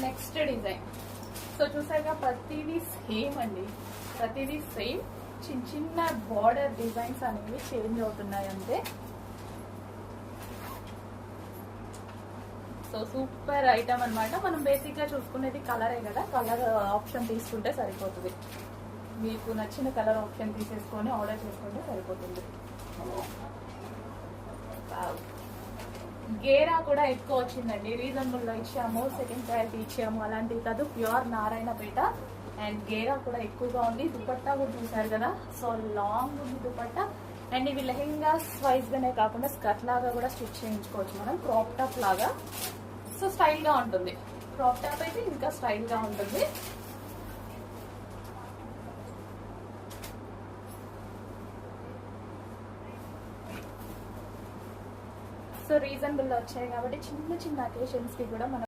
Next design. So చూసాక ప్రతిదీ same అండి, ప్రతిదీ సేమ్. చిన్న చిన్న బార్డర్ డిజైన్స్ అనేవి చేంజ్ అవుతున్నాయి అంతే. సో సూపర్ ఐటమ్ అనమాట. మనం బేసిక్ గా చూసుకునేది కలరే కదా, కలర్ ఆప్షన్ తీసుకుంటే సరిపోతుంది. మీకు నచ్చిన కలర్ ఆప్షన్ తీసేసుకొని ఆర్డర్ చేసుకుంటే సరిపోతుంది. గేరా కూడా ఎక్కువ వచ్చిందండి, రీజనబుల్ లో ఇచ్చాము, సెకండ్ క్వాలిటీ ఇచ్చాము, అలాంటివి కాదు. ప్యూర్ నారాయణపేట. అండ్ గేరా కూడా ఎక్కువగా ఉంది. దుపట్టా కూడా చూసారు కదా, సో లాంగ్ ఉంది దుపట్టా. అండ్ ఇవి లెహెంగాస్ వైజ్ గానే కాకుండా స్కర్ట్ లాగా కూడా స్టిచ్ చేయించుకోవచ్చు మనం, క్రాప్ టాప్ లాగా. సో స్టైల్ గా ఉంటుంది. క్రాప్ టాప్ అయితే ఇంకా స్టైల్ గా ఉంటుంది. సో రీజనబుల్ వచ్చాయి కాబట్టి చిన్న చిన్న అకేషన్స్ కి కూడా మనం